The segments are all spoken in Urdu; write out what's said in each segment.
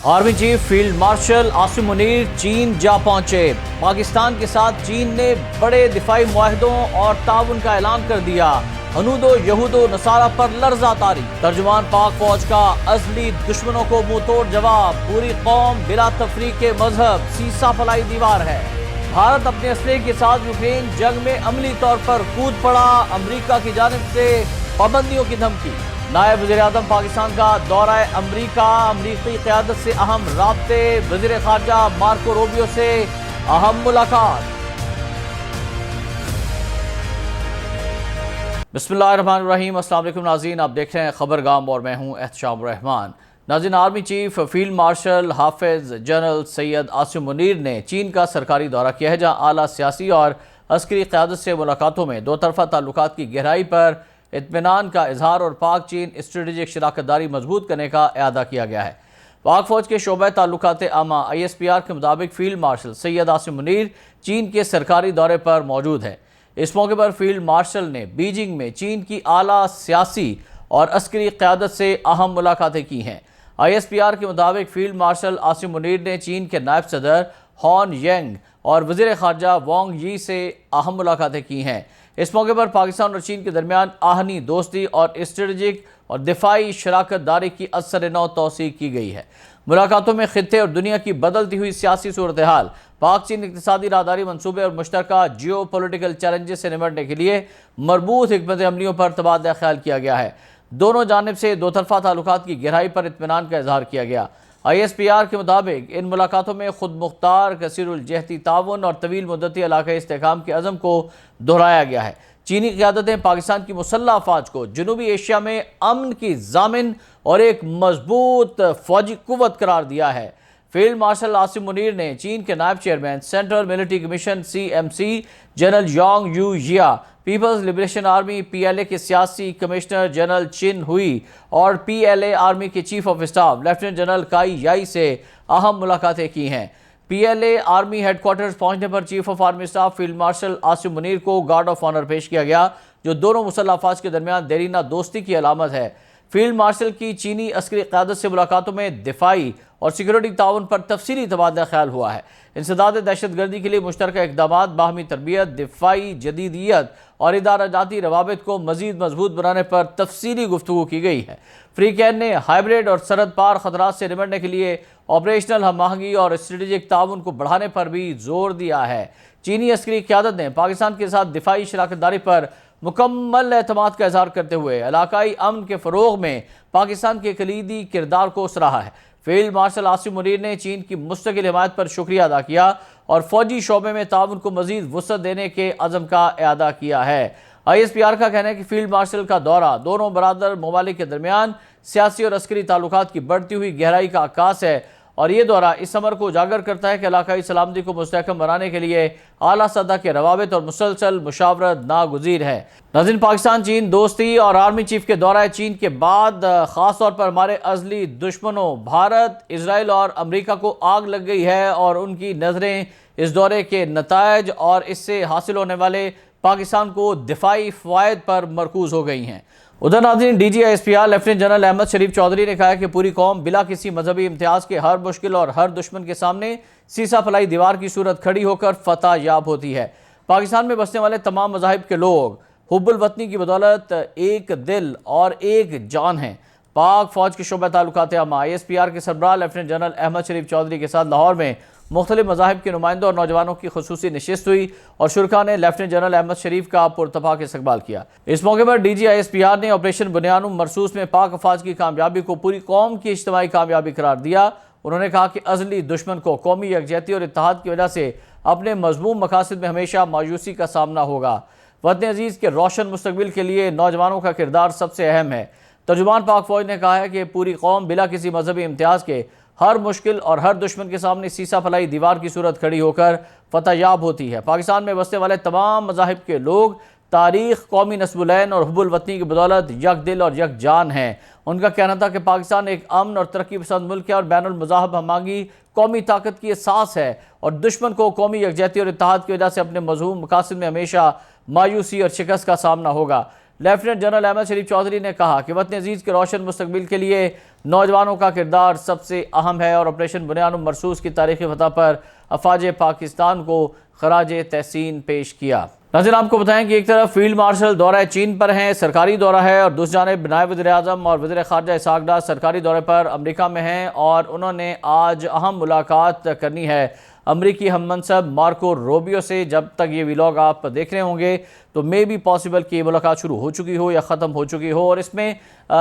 Army chief field marshal Asim Munir چین جا پہنچے۔ پاکستان کے ساتھ چین نے بڑے دفاعی معاہدوں اور تعاون کا اعلان کر دیا۔ ہنود و یہود و نصارہ پر لرزہ طاری۔ ترجمان پاک فوج کا ازلی دشمنوں کو منہ توڑ جواب، پوری قوم بلا تفریق کے مذہب سیسا پلائی دیوار ہے۔ بھارت اپنے اسلحے کے ساتھ یوکرین جنگ میں عملی طور پر کود پڑا، امریکہ کی جانب سے پابندیوں کی دھمکی۔ نائب وزیر اعظم پاکستان کا دورہ امریکہ، امریکی قیادت سے اہم رابطے، وزیر خارجہ مارکو روبیو سے اہم ملاقات۔ بسم اللہ الرحمن الرحیم، السلام علیکم ناظرین، آپ دیکھ رہے ہیں خبرگام اور میں ہوں احتشام الرحمان۔ ناظرین، آرمی چیف فیلڈ مارشل حافظ جنرل سید عاصم منیر نے چین کا سرکاری دورہ کیا ہے، جہاں اعلیٰ سیاسی اور عسکری قیادت سے ملاقاتوں میں دو طرفہ تعلقات کی گہرائی پر اطمینان کا اظہار اور پاک چین اسٹریٹجک شراکت داری مضبوط کرنے کا اعادہ کیا گیا ہے۔ پاک فوج کے شعبہ تعلقات عامہ ISPR کے مطابق فیلڈ مارشل سید عاصم منیر چین کے سرکاری دورے پر موجود ہے۔ اس موقع پر فیلڈ مارشل نے بیجنگ میں چین کی اعلیٰ سیاسی اور عسکری قیادت سے اہم ملاقاتیں کی ہیں۔ ISPR کے مطابق فیلڈ مارشل عاصم منیر نے چین کے نائب صدر ہان ینگ اور وزیر خارجہ وانگ یی سے اہم ملاقاتیں کی ہیں۔ اس موقع پر پاکستان اور چین کے درمیان آہنی دوستی اور اسٹریٹجک اور دفاعی شراکت داری کی اثر نو توثیق کی گئی ہے۔ ملاقاتوں میں خطے اور دنیا کی بدلتی ہوئی سیاسی صورتحال، پاک چین اقتصادی راہداری منصوبے اور مشترکہ جیو پولیٹیکل چیلنجز سے نمٹنے کے لیے مربوط حکمت عملیوں پر تبادلہ خیال کیا گیا ہے۔ دونوں جانب سے دو طرفہ تعلقات کی گہرائی پر اطمینان کا اظہار کیا گیا۔ ISPR کے مطابق ان ملاقاتوں میں خود مختار، کثیر الجہتی تعاون اور طویل مدتی علاقائی استحکام کے عزم کو دہرایا گیا ہے۔ چینی قیادتیں پاکستان کی مسلح افواج کو جنوبی ایشیا میں امن کی ضامن اور ایک مضبوط فوجی قوت قرار دیا ہے۔ فیلڈ مارشل عاصم منیر نے چین کے نائب chairman central military commission CMC general Yang Yu Jia, people's liberation army PLA کے سیاسی کمشنر جنرل چن ہوئی اور PLA آرمی کے chief of staff lieutenant general Kai Yi سے اہم ملاقاتیں کی ہیں۔ PLA آرمی ہیڈ کوارٹرز پہنچنے پر chief of army staff field marshal Asim Munir کو گارڈ آف آنر پیش کیا گیا، جو دونوں مسلح افواج کے درمیان دیرینہ دوستی کی علامت ہے۔ فیلڈ مارشل کی چینی عسکری قیادت سے ملاقاتوں میں دفاعی اور سیکورٹی تعاون پر تفصیلی تبادلہ خیال ہوا ہے۔ انسداد دہشت گردی کے لیے مشترکہ اقدامات، باہمی تربیت، دفاعی جدیدیت اور ادارہ جاتی روابط کو مزید مضبوط بنانے پر تفصیلی گفتگو کی گئی ہے۔ فریقین نے ہائبرڈ اور سرحد پار خطرات سے نمٹنے کے لیے آپریشنل ہم آہنگی اور اسٹریٹجک تعاون کو بڑھانے پر بھی زور دیا ہے۔ چینی عسکری قیادت نے پاکستان کے ساتھ دفاعی شراکت داری پر مکمل اعتماد کا اظہار کرتے ہوئے علاقائی امن کے فروغ میں پاکستان کے کلیدی کردار کو سراہا ہے۔ فیلڈ مارشل عاصم منیر نے چین کی مستقل حمایت پر شکریہ ادا کیا اور فوجی شعبے میں تعاون کو مزید وسعت دینے کے عزم کا اعادہ کیا ہے۔ ISPR کا کہنا ہے کہ فیلڈ مارشل کا دورہ دونوں برادر ممالک کے درمیان سیاسی اور عسکری تعلقات کی بڑھتی ہوئی گہرائی کا عکاس ہے، اور یہ دورہ اس امر کو اجاگر کرتا ہے کہ علاقائی سلامتی کو مستحکم بنانے کے لیے اعلیٰ سطح کے روابط اور مسلسل مشاورت ناگزیر ہے۔ ناظرین، پاکستان چین دوستی اور آرمی چیف کے دورہ چین کے بعد خاص طور پر ہمارے ازلی دشمنوں بھارت، اسرائیل اور امریکہ کو آگ لگ گئی ہے، اور ان کی نظریں اس دورے کے نتائج اور اس سے حاصل ہونے والے پاکستان کو دفاعی فوائد پر مرکوز ہو گئی ہیں۔ ادھر ناظرین، DG ISPR lieutenant general Ahmed Sharif Chaudhry نے کہا کہ پوری قوم بلا کسی مذہبی امتیاز کے ہر مشکل اور ہر دشمن کے سامنے سیسا پلائی دیوار کی صورت کھڑی ہو کر فتح یاب ہوتی ہے۔ پاکستان میں بسنے والے تمام مذاہب کے لوگ حب الوطنی کی بدولت ایک دل اور ایک جان ہیں۔ پاک فوج کے شعبہ تعلقات عامہ ISPR کے سربراہ لیفٹیننٹ جنرل احمد شریف چودھری کے ساتھ لاہور میں مختلف مذاہب کے نمائندوں اور نوجوانوں کی خصوصی نشست ہوئی، اور شرکاء نے لیفٹیننٹ جنرل احمد شریف کا پرتپاک استقبال کیا۔ اس موقع پر DG ISPR نے آپریشن بنیانم مرصوص میں پاک افواج کی کامیابی کو پوری قوم کی اجتماعی کامیابی قرار دیا۔ انہوں نے کہا کہ ازلی دشمن کو قومی یکجہتی اور اتحاد کی وجہ سے اپنے مذموم مقاصد میں ہمیشہ مایوسی کا سامنا ہوگا۔ وطن عزیز کے روشن مستقبل کے لیے نوجوانوں کا کردار سب سے اہم ہے۔ ترجمان پاک فوج نے کہا ہے کہ پوری قوم بلا کسی مذہبی امتیاز کے ہر مشکل اور ہر دشمن کے سامنے سیسا پلائی دیوار کی صورت کھڑی ہو کر فتح یاب ہوتی ہے۔ پاکستان میں بسنے والے تمام مذاہب کے لوگ تاریخ، قومی نسب العین اور حب الوطنی کی بدولت یک دل اور یک جان ہیں۔ ان کا کہنا تھا کہ پاکستان ایک امن اور ترقی پسند ملک ہے اور بین المذاہب ہم آہنگی قومی طاقت کی اساس ہے، اور دشمن کو قومی یکجہتی اور اتحاد کی وجہ سے اپنے مذموم مقاصد میں ہمیشہ مایوسی اور شکست کا سامنا ہوگا۔ لیفٹیننٹ جنرل احمد شریف چودھری نے کہا کہ وطن عزیز کے روشن مستقبل کے لیے نوجوانوں کا کردار سب سے اہم ہے اور آپریشن بنیان مرصوص کی تاریخی فتح پر افواج پاکستان کو خراج تحسین پیش کیا۔ ناظرین، آپ کو بتائیں کہ ایک طرف فیلڈ مارشل دورہ چین پر ہیں، سرکاری دورہ ہے، اور دوسری جانب نائب وزیر اعظم اور وزیر خارجہ اسحاق ڈار سرکاری دورے پر امریکہ میں ہیں اور انہوں نے آج اہم ملاقات کرنی ہے امریکی ہم منصب مارکو روبیو سے۔ جب تک یہ ویلاگ آپ دیکھ رہے ہوں گے تو مے بی پاسبل کہ یہ ملاقات شروع ہو چکی ہو یا ختم ہو چکی ہو، اور اس میں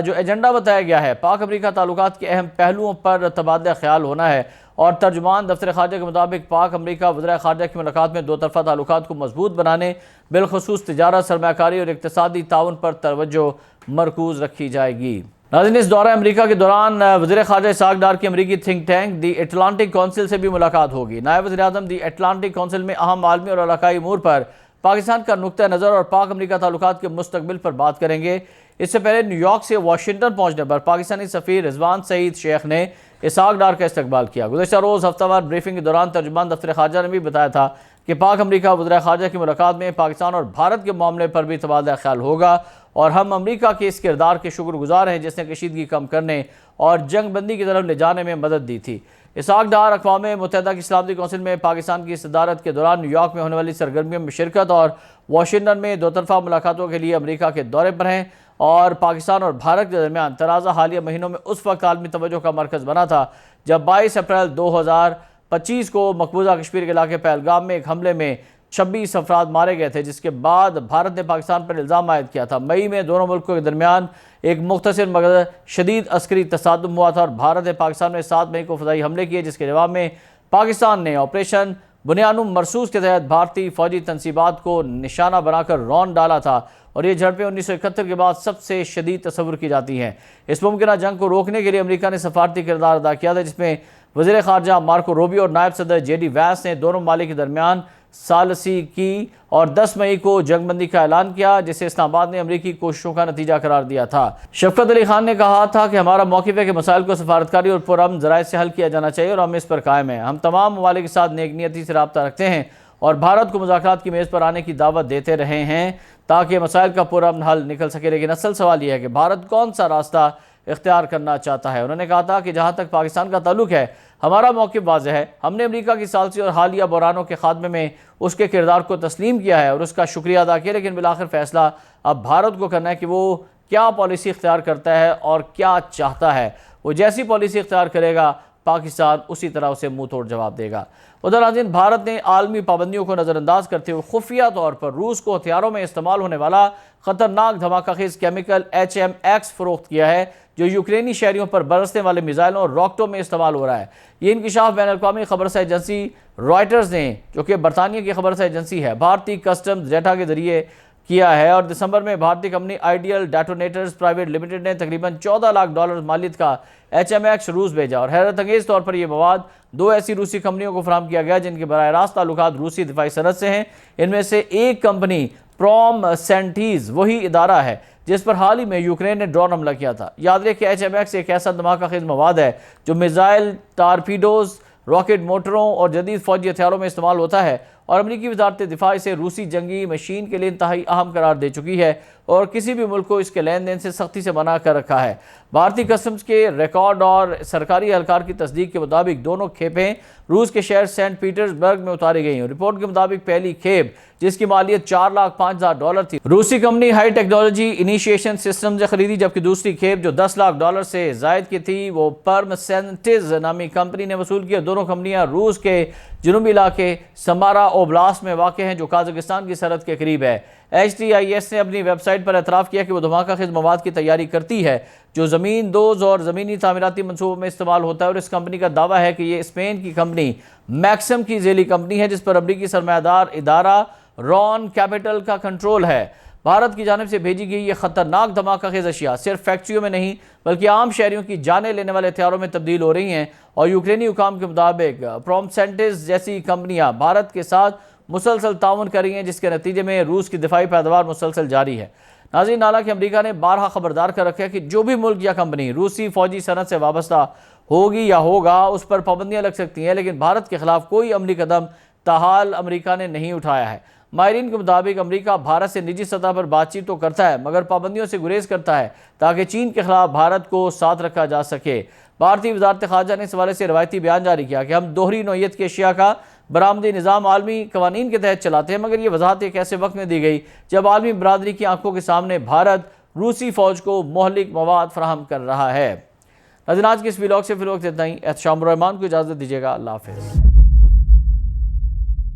جو ایجنڈا بتایا گیا ہے پاک امریکہ تعلقات کے اہم پہلوؤں پر تبادلہ خیال ہونا ہے، اور ترجمان دفتر خارجہ کے مطابق پاک امریکہ وزرائے خارجہ کی ملاقات میں دو طرفہ تعلقات کو مضبوط بنانے، بالخصوص تجارت، سرمایہ کاری اور اقتصادی تعاون پر توجہ مرکوز رکھی جائے گی۔ ناظرین، اس دورہ امریکہ کے دوران وزیر خارجہ اسحاق ڈار کی امریکی تھنک ٹینک دی اٹلانٹک کونسل سے بھی ملاقات ہوگی۔ نائب وزیر اعظم دی اٹلانٹک کونسل میں اہم عالمی اور علاقائی امور پر پاکستان کا نقطہ نظر اور پاک امریکہ تعلقات کے مستقبل پر بات کریں گے۔ اس سے پہلے نیو یارک سے واشنگٹن پہنچنے پر پاکستانی سفیر رضوان سعید شیخ نے اسحاق ڈار کا استقبال کیا۔ گزشتہ روز ہفتہ وار بریفنگ کے دوران ترجمان دفتر خارجہ نے بھی بتایا تھا کہ پاک امریکہ وزرائے خارجہ کی ملاقات میں پاکستان اور بھارت کے معاملے پر بھی تبادلہ خیال ہوگا، اور ہم امریکہ کے اس کردار کے شکر گزار ہیں جس نے کشیدگی کم کرنے اور جنگ بندی کی طرف لے جانے میں مدد دی تھی۔ اسحاق ڈار اقوام متحدہ کی سلامتی کونسل میں پاکستان کی صدارت کے دوران نیو یارک میں ہونے والی سرگرمیوں میں شرکت اور واشنگٹن میں دو طرفہ ملاقاتوں کے لیے امریکہ کے دورے پر ہیں، اور پاکستان اور بھارت کے درمیان تنازع حالیہ مہینوں میں اس وقت عالمی توجہ کا مرکز بنا تھا جب 22 اپریل 2025 کو مقبوضہ کشمیر کے علاقے پہلگام میں ایک حملے میں 26 افراد مارے گئے تھے، جس کے بعد بھارت نے پاکستان پر الزام عائد کیا تھا۔ مئی میں دونوں ملکوں کے درمیان ایک مختصر مگر شدید عسکری تصادم ہوا تھا اور بھارت نے پاکستان میں 7 مئی کو فضائی حملے کیے، جس کے جواب میں پاکستان نے آپریشن بنیان مرصوص کے تحت بھارتی فوجی تنصیبات کو نشانہ بنا کر رون ڈالا تھا، اور یہ جھڑپیں 1971 کے بعد سب سے شدید تصور کی جاتی ہیں۔ اس ممکنہ جنگ کو روکنے کے لیے امریکہ نے سفارتی کردار ادا کیا تھا، جس میں وزیر خارجہ مارکو روبیو اور نائب صدر جے ڈی وینس نے دونوں ممالک کے درمیان ثالثی کی اور 10 مئی کو جنگ بندی کا اعلان کیا، جسے اسلام آباد نے امریکی کوششوں کا نتیجہ قرار دیا تھا۔ شفقت علی خان نے کہا تھا کہ ہمارا موقف ہے کہ مسائل کو سفارتکاری اور پرامن ذرائع سے حل کیا جانا چاہیے، اور ہم اس پر قائم ہیں۔ ہم تمام ممالک کے ساتھ نیک نیتی سے رابطہ رکھتے ہیں اور بھارت کو مذاکرات کی میز پر آنے کی دعوت دیتے رہے ہیں تاکہ مسائل کا پرامن حل نکل سکے، لیکن اصل سوال یہ ہے کہ بھارت کون سا راستہ اختیار کرنا چاہتا ہے۔ انہوں نے کہا تھا کہ جہاں تک پاکستان کا تعلق ہے ہمارا موقف واضح ہے، ہم نے امریکہ کی ثالثی اور حالیہ بحرانوں کے خاتمے میں اس کے کردار کو تسلیم کیا ہے اور اس کا شکریہ ادا کیا، لیکن بالآخر فیصلہ اب بھارت کو کرنا ہے کہ وہ کیا پالیسی اختیار کرتا ہے اور کیا چاہتا ہے۔ وہ جیسی پالیسی اختیار کرے گا پاکستان اسی طرح اسے منہ توڑ جواب دے گا۔ ادھر ناظرین، بھارت نے عالمی پابندیوں کو نظر انداز کرتے ہوئے خفیہ طور پر روس کو ہتھیاروں میں استعمال ہونے والا خطرناک دھماکہ خیز کیمیکل HMX فروخت کیا ہے، جو یوکرینی شہریوں پر برسنے والے میزائلوں اور راکٹوں میں استعمال ہو رہا ہے۔ یہ انکشاف بین الاقوامی خبررساں ایجنسی رائٹرز نے، جو کہ برطانیہ کی خبررساں ایجنسی ہے، بھارتی کسٹمز ڈیٹا کے ذریعے کیا ہے، اور دسمبر میں بھارتی company ideal detonators private limited نے تقریباً $14 لاکھ مالیت کا HMX روس بھیجا، اور حیرت انگیز طور پر یہ مواد 2 ایسی روسی کمپنیوں کو فراہم کیا گیا جن کے براہ راست تعلقات روسی دفاعی صنعت سے ہیں۔ ان میں سے ایک کمپنی پروم سینٹیز وہی ادارہ ہے جس پر حال ہی میں یوکرین نے ڈرون حملہ کیا تھا۔ یاد رکھیں کہ HMX ایک ایسا دھماکہ خیز مواد ہے جو میزائل، ٹارپیڈوز، راکٹ موٹروں اور جدید فوجی ہتھیاروں میں استعمال ہوتا ہے، اور امریکی وزارت دفاع اسے روسی جنگی مشین کے لیے انتہائی اہم قرار دے چکی ہے اور کسی بھی ملک کو اس کے لین دین سے سختی سے منع کر رکھا ہے۔ بھارتی کسٹمز کے ریکارڈ اور سرکاری اہلکار کی تصدیق کے مطابق دونوں کھیپیں روس کے شہر سینٹ پیٹرز برگ میں اتاری گئی ہیں۔ رپورٹ کے مطابق پہلی کھیپ، جس کی مالیت $4,05,000 تھی، روسی company high technology initiation systems نے خریدی، جبکہ دوسری کھیپ جو $10 لاکھ سے زائد کی تھی وہ پرم سینٹیز نامی کمپنی نے وصول کی۔ دونوں کمپنیاں روس کے جنوبی علاقے سمارا اوبلاست میں واقع ہیں، جو قازقستان کی سرحد کے قریب ہے۔ HTIS نے اپنی ویب سائٹ پر اعتراف کیا کہ وہ دھماکہ خیز مواد کی تیاری کرتی ہے جو زمین دوز اور زمینی تعمیراتی منصوبوں میں استعمال ہوتا ہے، اور اس کمپنی کا دعویٰ ہے کہ یہ اسپین کی کمپنی میکسم کی ذیلی کمپنی ہے جس پر امریکی سرمایہ دار ادارہ رون کیپٹل کا کنٹرول ہے۔ بھارت کی جانب سے بھیجی گئی یہ خطرناک دھماکہ خیز اشیاء صرف فیکٹریوں میں نہیں بلکہ عام شہریوں کی جانیں لینے والے ہتھیاروں میں تبدیل ہو رہی ہیں، اور یوکرینی حکام کے مطابق پرومسینٹز جیسی کمپنیاں بھارت کے ساتھ مسلسل تعاون کر رہی ہیں، جس کے نتیجے میں روس کی دفاعی پیداوار مسلسل جاری ہے۔ ناظرین، حالانکہ امریکہ نے بارہا خبردار کر رکھا ہے کہ جو بھی ملک یا کمپنی روسی فوجی صنعت سے وابستہ ہوگی یا ہوگا اس پر پابندیاں لگ سکتی ہیں، لیکن بھارت کے خلاف کوئی عملی قدم تاحال امریکہ نے نہیں اٹھایا ہے۔ ماہرین کے مطابق امریکہ بھارت سے نجی سطح پر بات چیت تو کرتا ہے مگر پابندیوں سے گریز کرتا ہے تاکہ چین کے خلاف بھارت کو ساتھ رکھا جا سکے۔ بھارتی وزارت خارجہ نے اس حوالے سے روایتی بیان جاری کیا کہ ہم دوہری نوعیت کے اشیاء کا برآمدی نظام عالمی قوانین کے تحت چلاتے ہیں، مگر یہ وضاحت ایک ایسے وقت میں دی گئی جب عالمی برادری کی آنکھوں کے سامنے بھارت روسی فوج کو مہلک مواد فراہم کر رہا ہے۔ ناظرین، آج کی اس ویلاگ سے فی الوقت اتنا ہی۔ احتشام الرحمان کو اجازت دیجیے گا۔ اللہ حافظ۔